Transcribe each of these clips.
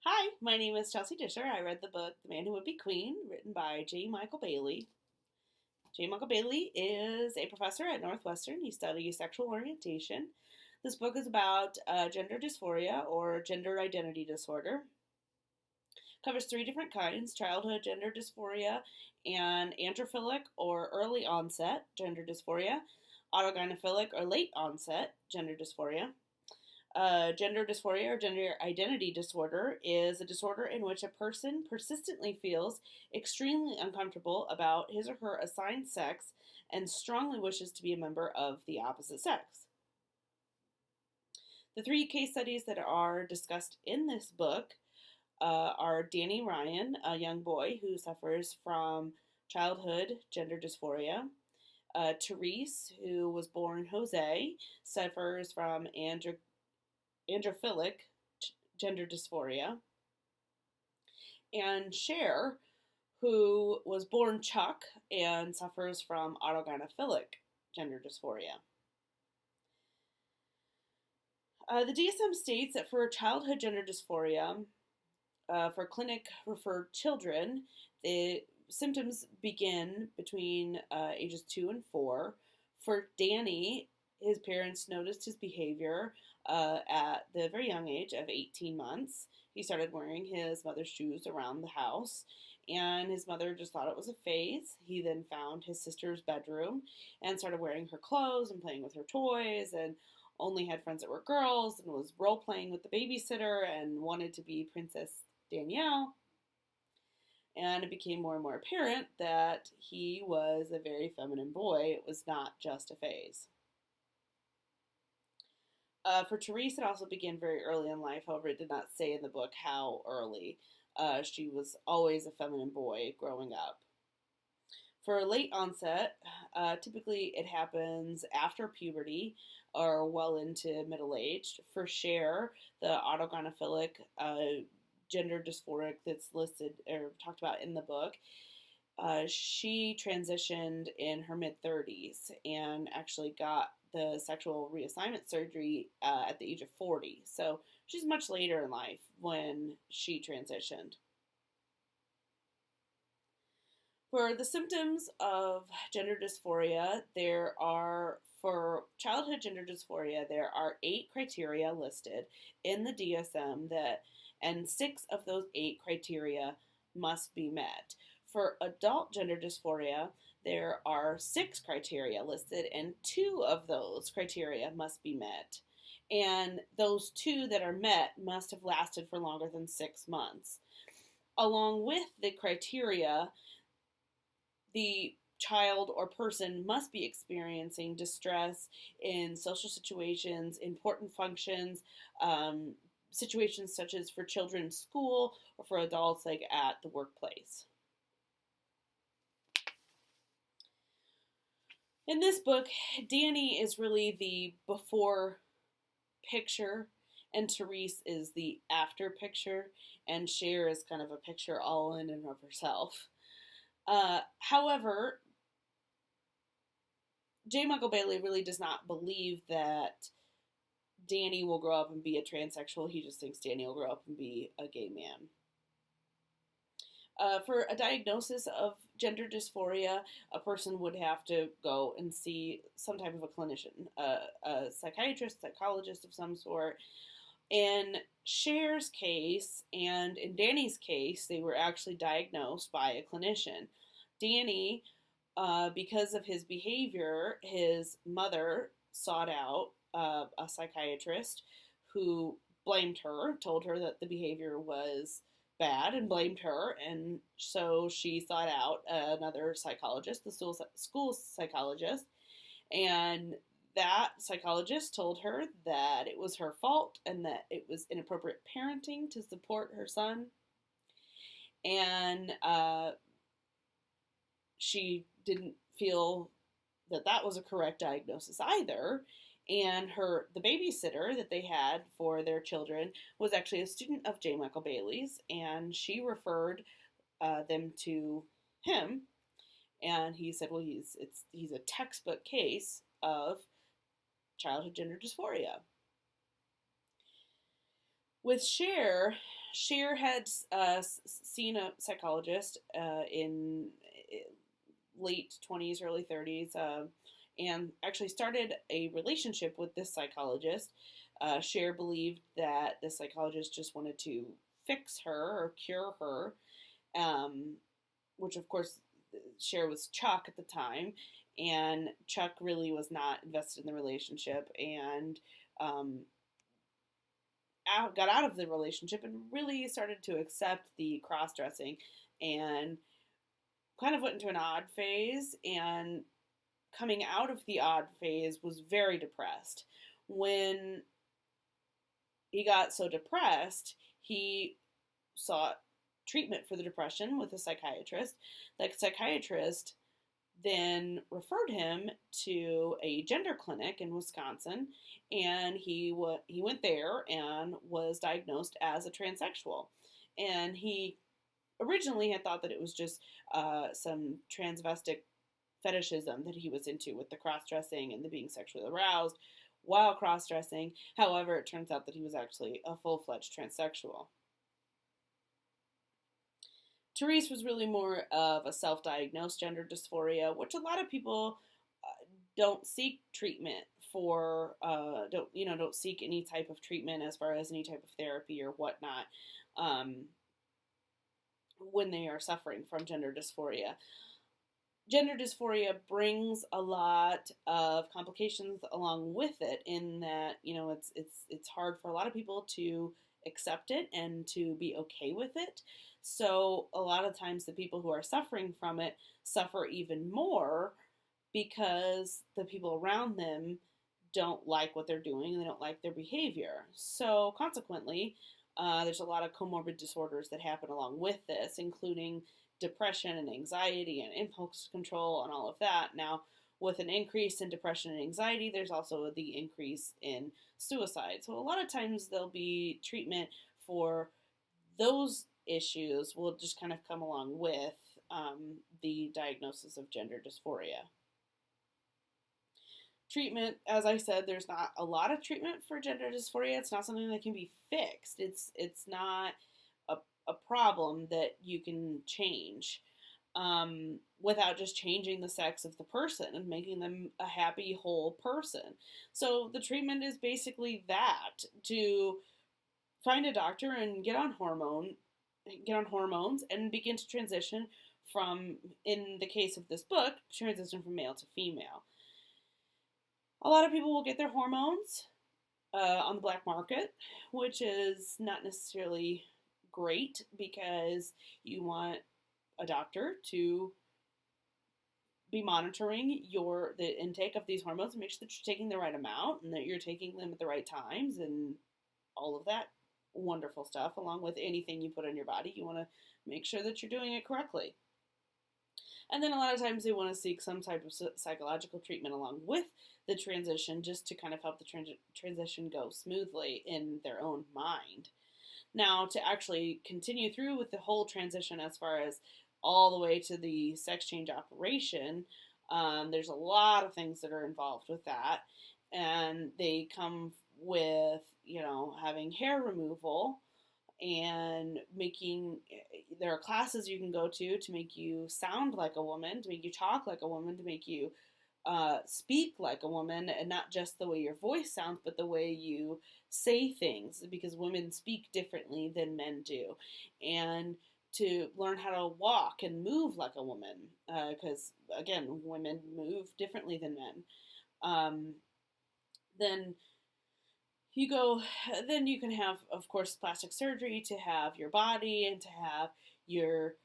Hi, my name is Chelsea Disher. I read the book The Man Who Would Be Queen, written by J. Michael Bailey. J. Michael Bailey is a professor at Northwestern. He studies sexual orientation. This book is about gender dysphoria or gender identity disorder. Covers three different kinds: childhood gender dysphoria and androphilic or early onset gender dysphoria, autogynephilic or late onset gender dysphoria. Gender dysphoria or gender identity disorder is a disorder in which a person persistently feels extremely uncomfortable about his or her assigned sex and strongly wishes to be a member of the opposite sex. The three case studies that are discussed in this book are Danny Ryan, a young boy who suffers from childhood gender dysphoria. Therese, who was born Jose, suffers from androphilic gender dysphoria, and Cher, who was born Chuck and suffers from autogynephilic gender dysphoria. The DSM states that for childhood gender dysphoria, for clinic referred children, the symptoms begin between ages 2 and 4. For Danny, his parents noticed his behavior at the very young age of 18 months. He started wearing his mother's shoes around the house, and his mother just thought it was a phase. He then found his sister's bedroom and started wearing her clothes and playing with her toys, and only had friends that were girls, and was role playing with the babysitter and wanted to be Princess Danielle. And it became more and more apparent that he was a very feminine boy. It was not just a phase. For Therese, it also began very early in life. However, it did not say in the book how early. She was always a feminine boy growing up. For late onset, typically it happens after puberty or well into middle age. For Cher, the autogynephilic gender dysphoric that's listed or talked about in the book, she transitioned in her mid 30s and actually got the sexual reassignment surgery at the age of 40. So she's much later in life when she transitioned. For the symptoms of gender dysphoria, for childhood gender dysphoria, there are 8 criteria listed in the DSM and 6 of those 8 criteria must be met. For adult gender dysphoria, there are 6 criteria listed, and 2 of those criteria must be met. And those 2 that are met must have lasted for longer than 6 months. Along with the criteria, the child or person must be experiencing distress in social situations, important functions, situations such as for children in school or for adults like at the workplace. In this book, Danny is really the before picture, and Therese is the after picture, and Cher is kind of a picture all in and of herself. However, J. Michael Bailey really does not believe that Danny will grow up and be a transsexual. He just thinks Danny will grow up and be a gay man. For a diagnosis of gender dysphoria, a person would have to go and see some type of a clinician, a psychiatrist, psychologist of some sort. In Cher's case and in Danny's case, they were actually diagnosed by a clinician. Danny, because of his behavior, his mother sought out a psychiatrist who blamed her, told her that the behavior was bad and blamed her, and so she sought out another psychologist, the school psychologist, and that psychologist told her that it was her fault and that it was inappropriate parenting to support her son, and she didn't feel that that was a correct diagnosis either. And the babysitter that they had for their children was actually a student of J. Michael Bailey's, and she referred them to him. And he said, "Well, he's a textbook case of childhood gender dysphoria." With Cher had seen a psychologist in late 20s, early 30s, and actually started a relationship with this psychologist. Cher believed that the psychologist just wanted to fix her or cure her, um, which of course Cher was Chuck at the time, and Chuck really was not invested in the relationship and um, got out of the relationship and really started to accept the cross dressing and kind of went into an odd phase, and coming out of the odd phase was very depressed. When he got so depressed, he sought treatment for the depression with a psychiatrist. The psychiatrist then referred him to a gender clinic in Wisconsin, and he went there and was diagnosed as a transsexual. And he originally had thought that it was just some transvestic fetishism that he was into with the cross dressing and the being sexually aroused while cross dressing. However, it turns out that he was actually a full fledged transsexual. Therese was really more of a self diagnosed gender dysphoria, which a lot of people don't seek treatment for, don't seek any type of treatment as far as any type of therapy or whatnot when they are suffering from gender dysphoria. Gender dysphoria brings a lot of complications along with it, in that it's hard for a lot of people to accept it and to be okay with it. So a lot of times the people who are suffering from it suffer even more because the people around them don't like what they're doing and they don't like their behavior. So consequently, there's a lot of comorbid disorders that happen along with this, including depression and anxiety and impulse control and all of that. Now, with an increase in depression and anxiety, there's also the increase in suicide. So a lot of times there'll be treatment for those issues will just kind of come along with the diagnosis of gender dysphoria. Treatment, as I said, there's not a lot of treatment for gender dysphoria. It's not something that can be fixed. It's not a problem that you can change without just changing the sex of the person and making them a happy, whole person. So the treatment is basically that, to find a doctor and get on hormones and begin to transition from, in the case of this book, transition from male to female. A lot of people will get their hormones on the black market, which is not necessarily great, because you want a doctor to be monitoring the intake of these hormones and make sure that you're taking the right amount and that you're taking them at the right times and all of that wonderful stuff. Along with anything you put on your body, you want to make sure that you're doing it correctly. And then a lot of times they want to seek some type of psychological treatment along with the transition, just to kind of help the transition go smoothly in their own mind. Now, to actually continue through with the whole transition as far as all the way to the sex change operation, there's a lot of things that are involved with that. And they come with, having hair removal and there are classes you can go to make you sound like a woman, to make you talk like a woman, to make you speak like a woman, and not just the way your voice sounds, but the way you say things, because women speak differently than men do. And to learn how to walk and move like a woman, because again, women move differently than men. Then you can have, of course, plastic surgery to have your body and to have your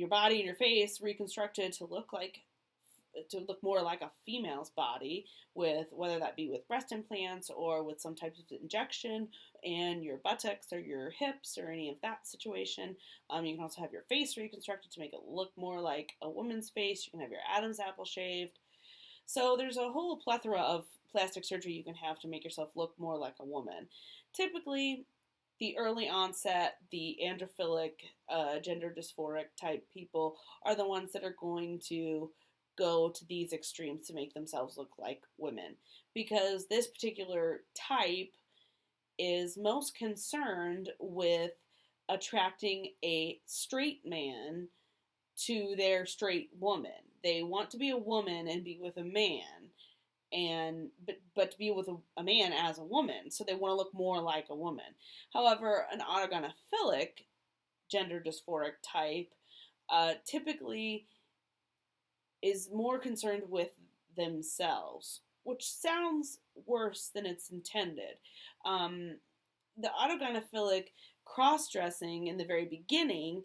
body and your face reconstructed to look more like a female's body, with whether that be with breast implants or with some type of injection in your buttocks or your hips or any of that situation. You can also have your face reconstructed to make it look more like a woman's face. You can have your Adam's apple shaved. So there's a whole plethora of plastic surgery you can have to make yourself look more like a woman. Typically, the early onset, the androphilic, gender dysphoric type people are the ones that are going to go to these extremes to make themselves look like women, because this particular type is most concerned with attracting a straight man to their straight woman. They want to be a woman and be with a man, and but to be with a man as a woman, so they want to look more like a woman. However, an autogonophilic gender dysphoric type typically is more concerned with themselves, which sounds worse than it's intended. Um, the autogonophilic cross dressing in the very beginning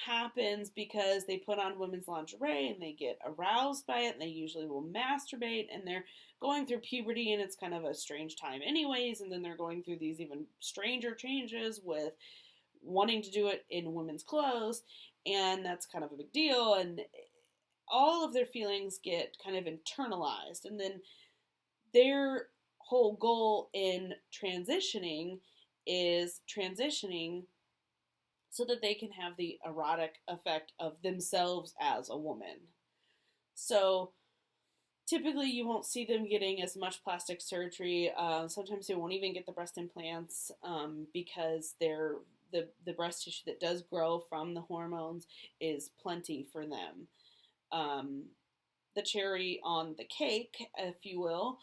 happens because they put on women's lingerie and they get aroused by it, and they usually will masturbate, and they're going through puberty, and it's kind of a strange time anyways, and then they're going through these even stranger changes with wanting to do it in women's clothes, and that's kind of a big deal, and all of their feelings get kind of internalized, and then their whole goal in transitioning is transitioning so that they can have the erotic effect of themselves as a woman. So typically you won't see them getting as much plastic surgery. Sometimes they won't even get the breast implants because the breast tissue that does grow from the hormones is plenty for them. The cherry on the cake, if you will,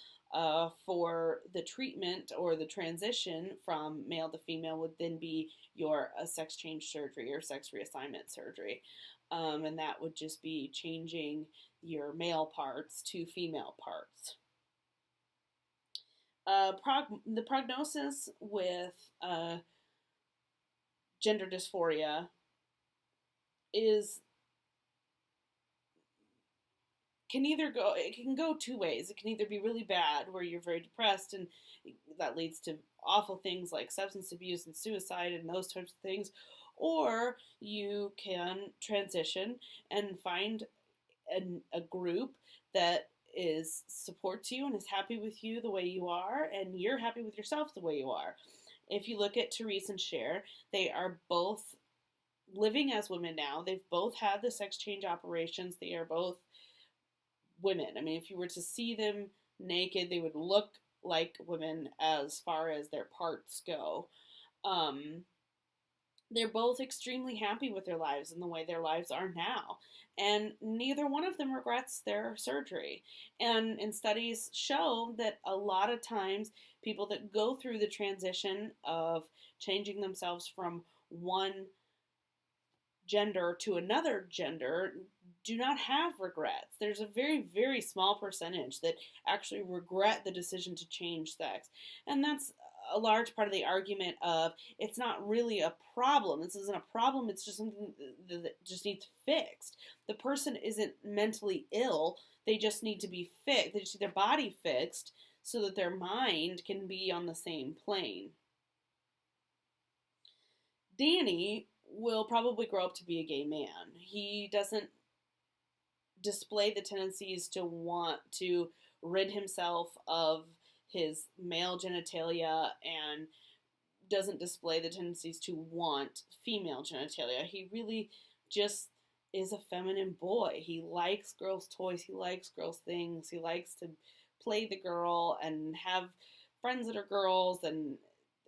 for the treatment or the transition from male to female would then be your sex change surgery or sex reassignment surgery. And that would just be changing your male parts to female parts. The prognosis with gender dysphoria is it can go two ways. It can either be really bad where you're very depressed and that leads to awful things like substance abuse and suicide and those types of things, or you can transition and find a group that supports you and is happy with you the way you are, and you're happy with yourself the way you are. If you look at Therese and Cher, they are both living as women now. They've both had the sex change operations. They are both women. I mean, if you were to see them naked, they would look like women as far as their parts go. They're both extremely happy with their lives and the way their lives are now. And neither one of them regrets their surgery. And studies show that a lot of times people that go through the transition of changing themselves from one gender to another gender do not have regrets. There's a very, very small percentage that actually regret the decision to change sex. And that's a large part of the argument of it's not really a problem. This isn't a problem. It's just something that just needs fixed. The person isn't mentally ill. They just need to be fixed. They just need their body fixed so that their mind can be on the same plane. Danny will probably grow up to be a gay man. He doesn't display the tendencies to want to rid himself of his male genitalia and doesn't display the tendencies to want female genitalia. He really just is a feminine boy. He likes girls' toys. He likes girls' things. He likes to play the girl and have friends that are girls, and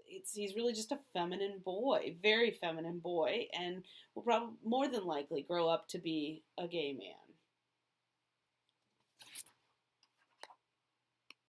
he's really just a feminine boy, very feminine boy, and will probably more than likely grow up to be a gay man.